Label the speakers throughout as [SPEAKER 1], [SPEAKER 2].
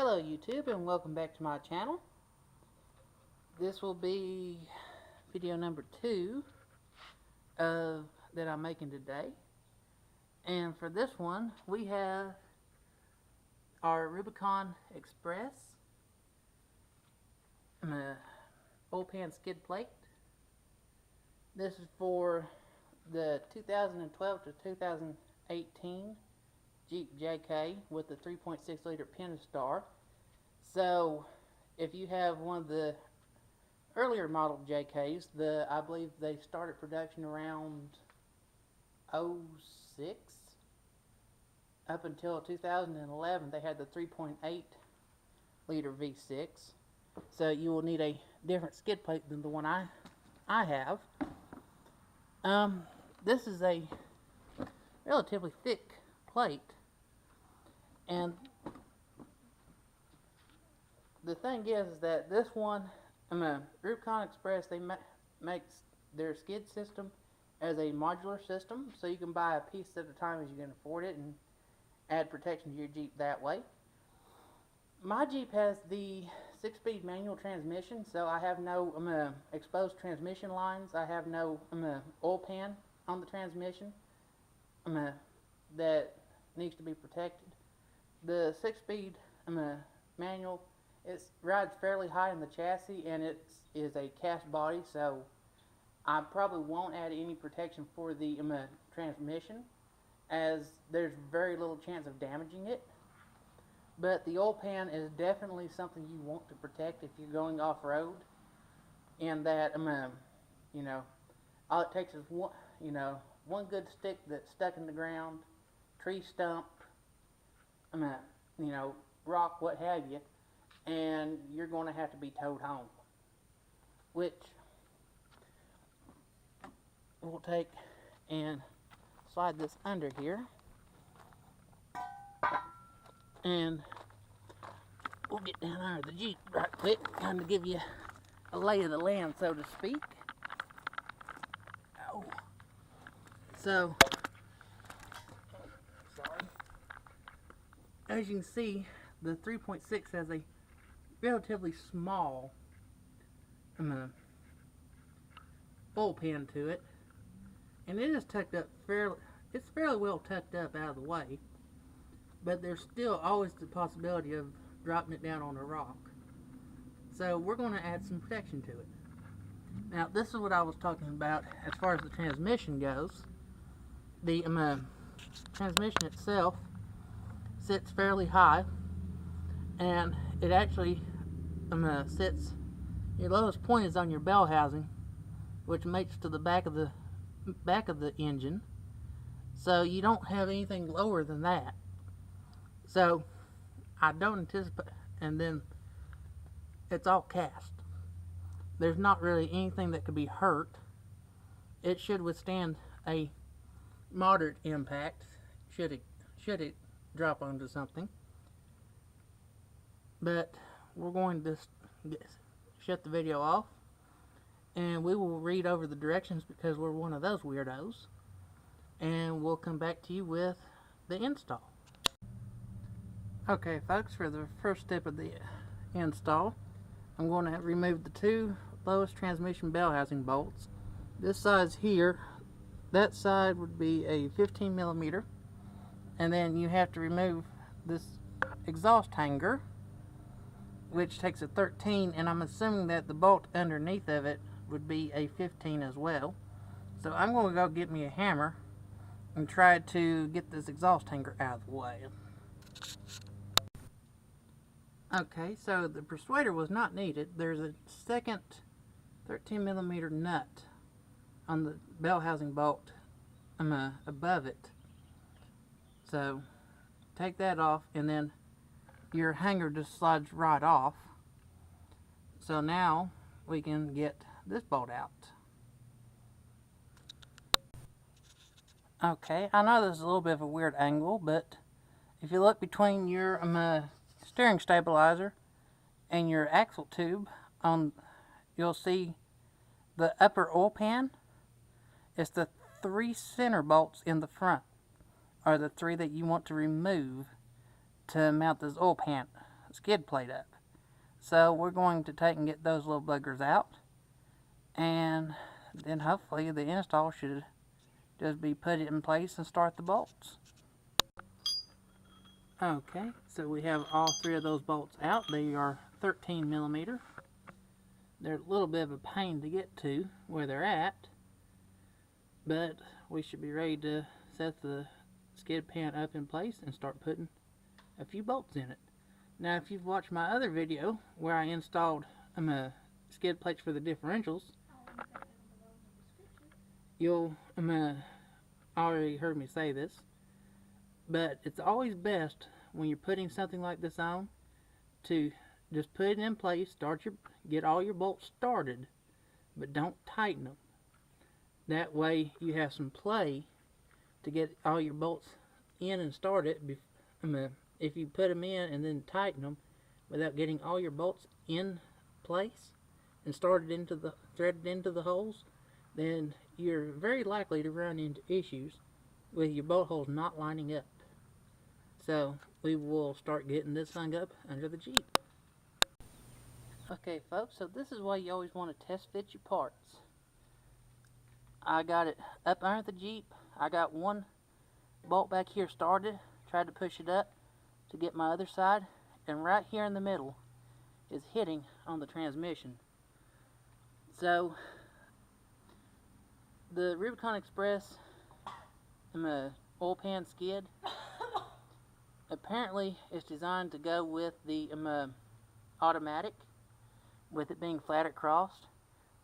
[SPEAKER 1] Hello YouTube, and welcome back to my channel. This will be video number 2 that I'm making today. And for this one, we have our Rubicon Express oil pan skid plate. This is for the 2012 to 2018 Jeep JK with the 3.6 liter Pentistar. So if you have one of the earlier model JKs, I believe they started production around 06 up until 2011. They had the 3.8 liter V6. So you will need a different skid plate than the one I have. This is a relatively thick plate, and the thing is that this one, Rubicon Express, they make their skid system as a modular system, so you can buy a piece at a time as you can afford it and add protection to your Jeep that way. My Jeep has the 6-speed manual transmission, so I have no exposed transmission lines. I have no oil pan on the transmission that needs to be protected. The 6-speed manual, it rides fairly high in the chassis, and it is a cast body, so I probably won't add any protection for the transmission, as there's very little chance of damaging it. But the oil pan is definitely something you want to protect if you're going off-road, and that you know, all it takes is one good stick that's stuck in the ground, tree stump, rock, what have you, and you're going to have to be towed home, which we'll take and slide this under here, and we'll get down under the Jeep right quick, kind of give you a lay of the land, so to speak. Oh. So, sorry. As you can see, the 3.6 has a relatively small oil pan to it, and it is tucked up it's fairly well tucked up out of the way, but there's still always the possibility of dropping it down on a rock. So we're going to add some protection to it. Now, this is what I was talking about as far as the transmission goes. The transmission itself sits fairly high, and it actually sits, your lowest point is on your bell housing, which mates to the back of the engine, so you don't have anything lower than that. So I don't anticipate, and then it's all cast. There's not really anything that could be hurt. It should withstand a moderate impact should it drop onto something. But we're going to shut the video off, and we will read over the directions because we're one of those weirdos, and we'll come back to you with the install. Okay folks, for the first step of the install, I'm going to remove the 2 lowest transmission bell housing bolts. This size here, that side would be a 15 millimeter, and then you have to remove this exhaust hanger, which takes a 13, and I'm assuming that the bolt underneath of it would be a 15 as well. So I'm going to go get me a hammer and try to get this exhaust hanger out of the way. Okay, so the persuader was not needed. There's a second 13 millimeter nut on the bell housing bolt above it. So take that off, and then your hanger just slides right off. So now we can get this bolt out. Okay, I know this is a little bit of a weird angle, but if you look between your steering stabilizer and your axle tube, you'll see the upper oil pan. It's the 3 center bolts in the front are the 3 that you want to remove to mount this oil pan skid plate up. So we're going to take and get those little buggers out, and then hopefully the install should just be put in place and start the bolts. Okay, so we have all three of those bolts out. They are 13 millimeter. They're a little bit of a pain to get to where they're at, but we should be ready to set the skid pan up in place and start putting a few bolts in it. Now, if you've watched my other video where I installed skid plates for the differentials, you'll already heard me say this, but it's always best when you're putting something like this on to just put it in place, get all your bolts started, but don't tighten them. That way you have some play to get all your bolts in and started. If you put them in and then tighten them without getting all your bolts in place and threaded into the holes, then you're very likely to run into issues with your bolt holes not lining up. So we will start getting this thing up under the Jeep. Okay folks, so this is why you always want to test fit your parts. I got it up under the Jeep. I got one bolt back here started, tried to push it up to get my other side, and right here in the middle is hitting on the transmission. So the Rubicon Express oil pan skid apparently is designed to go with the automatic, with it being flat across.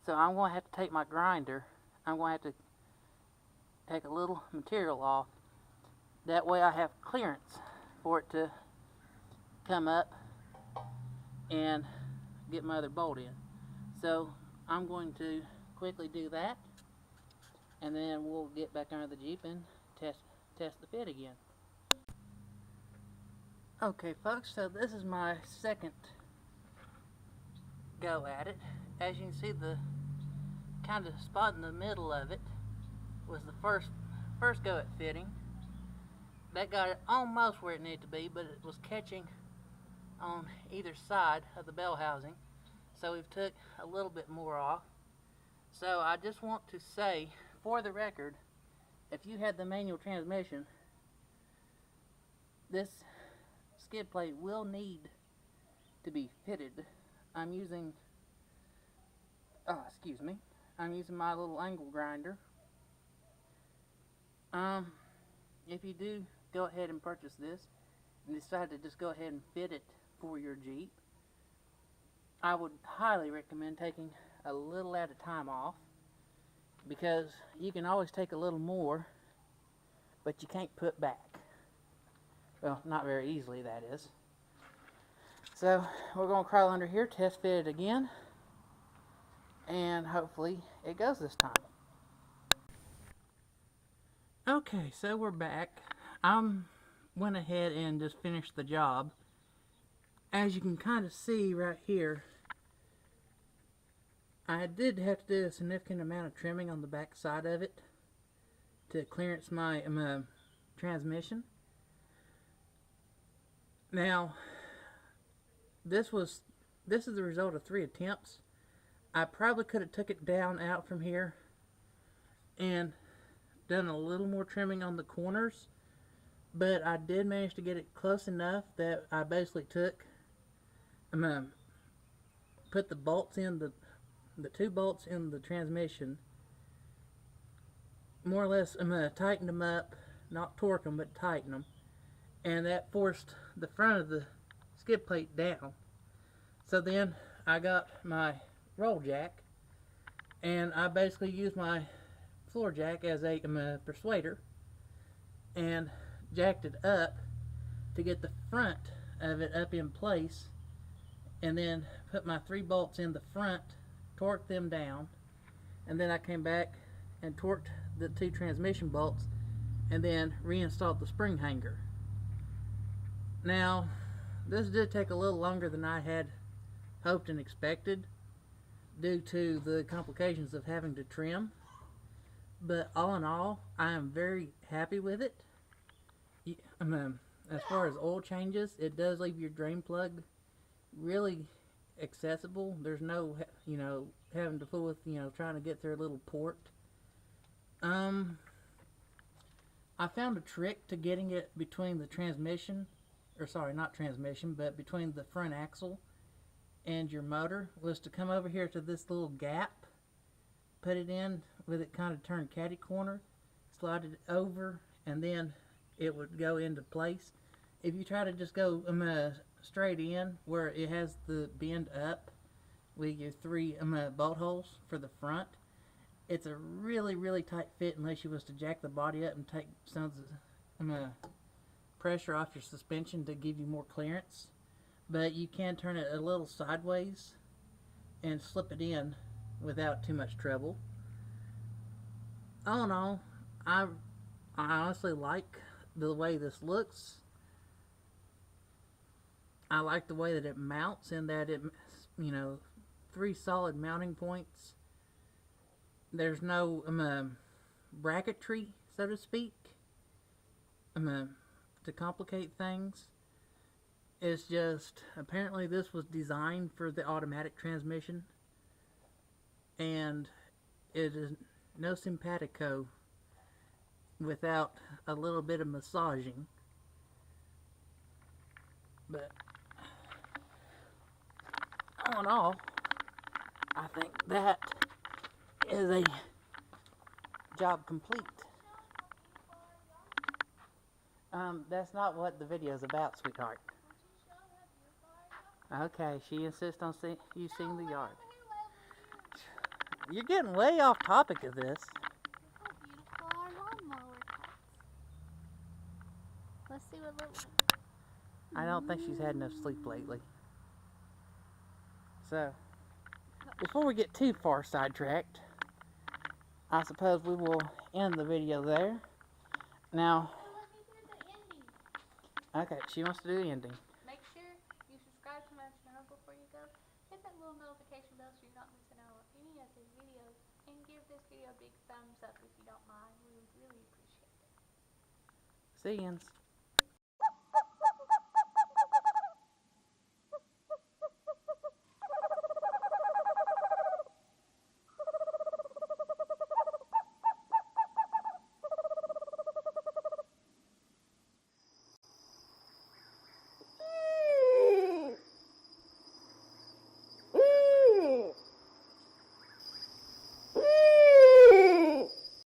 [SPEAKER 1] So I'm going to have to take my grinder. I'm going to have to take a little material off. That way I have clearance for it to come up and get my other bolt in. So I'm going to quickly do that, and then we'll get back under the Jeep and test the fit again. Okay folks, so this is my second go at it. As you can see, the kind of spot in the middle of it was the first go at fitting. That got it almost where it needed to be, but it was catching on either side of the bell housing, so we've took a little bit more off. So I just want to say, for the record, if you had the manual transmission, this skid plate will need to be fitted. I'm using my little angle grinder. If you do go ahead and purchase this and decide to just go ahead and fit it for your Jeep, I would highly recommend taking a little at a time off, because you can always take a little more, but you can't put back. Well, not very easily, that is. So we're going to crawl under here, test fit it again, and hopefully it goes this time. Okay, so we're back. Went ahead and just finished the job. As you can kind of see right here, I did have to do a significant amount of trimming on the back side of it to clearance my transmission. Now, this is the result of 3 attempts. I probably could have took it down out from here and done a little more trimming on the corners, but I did manage to get it close enough that I basically put the bolts in, the 2 bolts in the transmission, more or less tighten them up, not torque them, but tighten them, and that forced the front of the skid plate down. So then I got my roll jack, and I basically used my floor jack as a persuader and jacked it up to get the front of it up in place, and then put my 3 bolts in the front, torqued them down, and then I came back and torqued the 2 transmission bolts, and then reinstalled the spring hanger. Now, this did take a little longer than I had hoped and expected due to the complications of having to trim, but all in all, I am very happy with it. As far as oil changes, it does leave your drain plug really accessible. There's no, having to fool with, trying to get through a little port. I found a trick to getting it between the transmission, or sorry, not transmission, but between the front axle and your motor, was to come over here to this little gap, put it in with it kind of turned catty corner, slide it over, and then it would go into place. If you try to just go straight in where it has the bend up with your 3 bolt holes for the front, it's a really, really tight fit unless you was to jack the body up and take some of the pressure off your suspension to give you more clearance. But you can turn it a little sideways and slip it in without too much trouble. All in all, I honestly like the way this looks. I like the way that it mounts, in that it, 3 solid mounting points. There's no bracketry, so to speak, to complicate things. It's just, apparently this was designed for the automatic transmission, and it is no simpatico without a little bit of massaging. But all in all, I think that is a job complete. That's not what the video's about, sweetheart. Okay, she insists on you seeing the yard. You're getting way off topic of this.
[SPEAKER 2] Look how beautiful our lawnmower cuts. Let's see what looks.
[SPEAKER 1] I don't think she's had enough sleep lately. So, before we get too far sidetracked, I suppose we will end the video there. Now,
[SPEAKER 2] Let me do the ending.
[SPEAKER 1] okay, she wants to do the ending.
[SPEAKER 2] Make sure you subscribe to my channel before you go. Hit that little notification bell so you're not missing out on any of his videos. And give this video a big thumbs up if you don't mind. We would really appreciate it.
[SPEAKER 1] See you.